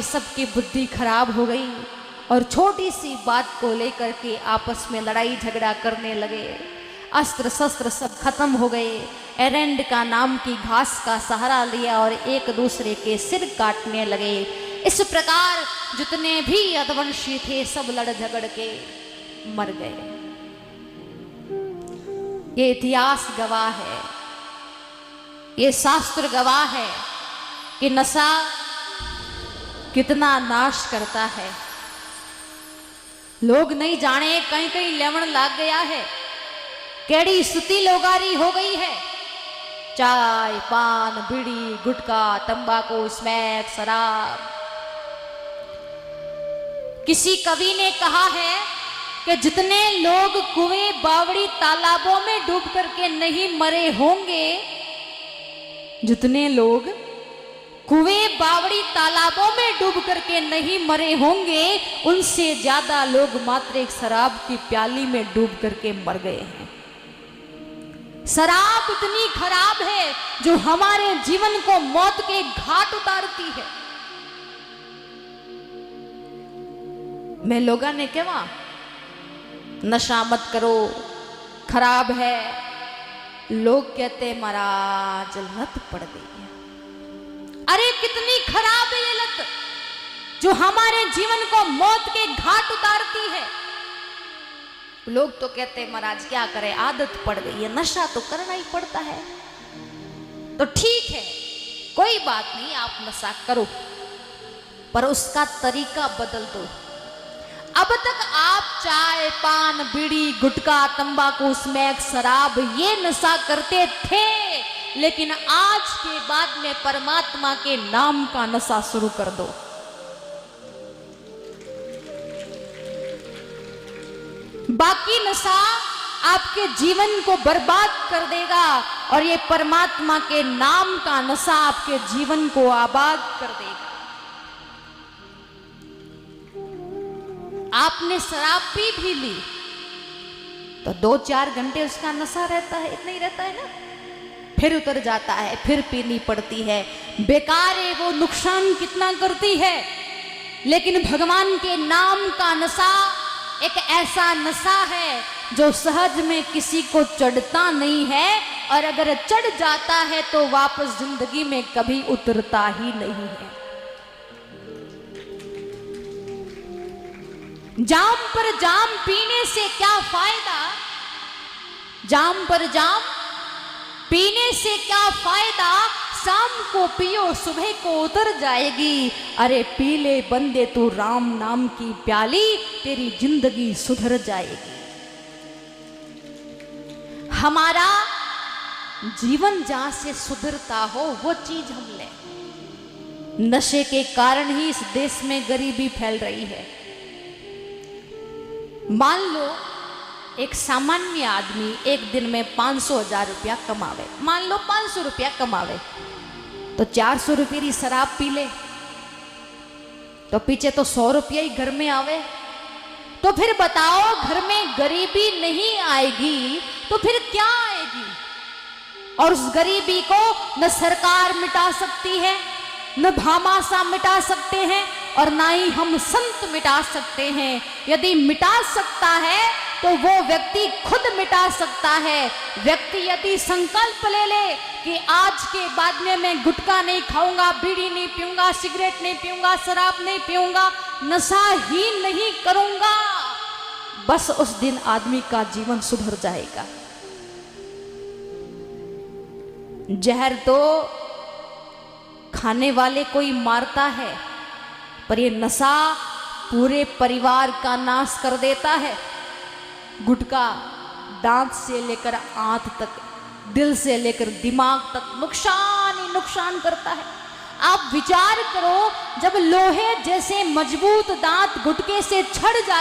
ही सबकी बुद्धि खराब हो गई और छोटी सी बात को लेकर के आपस में लड़ाई झगड़ा करने लगे। अस्त्र शस्त्र सब खत्म हो गए। एरेंड का नाम की घास का सहारा लिया और एक दूसरे के सिर काटने लगे। इस प्रकार जितने भी यदुवंशी थे सब लड़ झगड़ के मर गए। ये इतिहास गवाह है, ये शास्त्र गवाह है कि नशा कितना नाश करता है। लोग नहीं जाने कहीं कहीं लेवण लाग गया है, केड़ी स्थिति लोगारी हो गई है। चाय पान बीड़ी गुटखा तंबाकू स्मैक शराब। किसी कवि ने कहा है कि जितने लोग कुएं बावड़ी तालाबों में डूब करके नहीं मरे होंगे, जितने लोग कुएं बावड़ी तालाबों में डूब करके नहीं मरे होंगे, उनसे ज्यादा लोग मात्र एक शराब की प्याली में डूब करके मर गए हैं। शराब इतनी खराब है जो हमारे जीवन को मौत के घाट उतारती है। मैं लोगों ने कहा नशा मत करो, खराब है। लोग कहते महाराज लत पड़ गई है। अरे कितनी खराब है ये लत जो हमारे जीवन को मौत के घाट उतारती है। लोग तो कहते महाराज क्या करें, आदत पड़ गई है, नशा तो करना ही पड़ता है। तो ठीक है, कोई बात नहीं, आप नशा करो, पर उसका तरीका बदल दो। अब तक आप चाय पान बीड़ी गुटखा तंबाकू स्मैक शराब ये नशा करते थे, लेकिन आज के बाद में परमात्मा के नाम का नशा शुरू कर दो। बाकी नशा आपके जीवन को बर्बाद कर देगा और ये परमात्मा के नाम का नशा आपके जीवन को आबाद कर देगा। आपने शराब पी भी ली तो 2-4 घंटे उसका नशा रहता है, इतना ही रहता है ना, फिर उतर जाता है, फिर पीनी पड़ती है। बेकार है, वो नुकसान कितना करती है। लेकिन भगवान के नाम का नशा एक ऐसा नशा है जो सहज में किसी को चढ़ता नहीं है, और अगर चढ़ जाता है तो वापस जिंदगी में कभी उतरता ही नहीं है। जाम पर जाम पीने से क्या फायदा, जाम पर जाम पीने से क्या फायदा, शाम को पियो सुबह को उतर जाएगी। अरे पी ले बंदे तू राम नाम की प्याली, तेरी जिंदगी सुधर जाएगी। हमारा जीवन जहां से सुधरता हो वो चीज हम ले। नशे के कारण ही इस देश में गरीबी फैल रही है। मान लो एक सामान्य आदमी एक दिन में 500,000 रुपया कमावे, मान लो 500 रुपया कमावे, तो 400 रुपये की शराब पी ले तो पीछे तो 100 रुपया ही घर में आवे। तो फिर बताओ, घर में गरीबी नहीं आएगी तो फिर क्या आएगी? और उस गरीबी को न सरकार मिटा सकती है, न भामाशाह मिटा सकते हैं, और ना ही हम संत मिटा सकते हैं। यदि मिटा सकता है तो वो व्यक्ति खुद मिटा सकता है। व्यक्ति यदि संकल्प ले ले कि आज के बाद में मैं गुटखा नहीं खाऊंगा, बीड़ी नहीं पीऊंगा, सिगरेट नहीं पीऊंगा, शराब नहीं पीऊंगा, नशा ही नहीं करूंगा, बस उस दिन आदमी का जीवन सुधर जाएगा। जहर तो खाने वाले को ही मारता है, पर ये नशा पूरे परिवार का नाश कर देता है। गुटखा दांत से लेकर आंत तक, दिल से लेकर दिमाग तक नुकसान ही नुकसान करता है। आप विचार करो, जब लोहे जैसे मजबूत दांत गुटके से छड़ जाते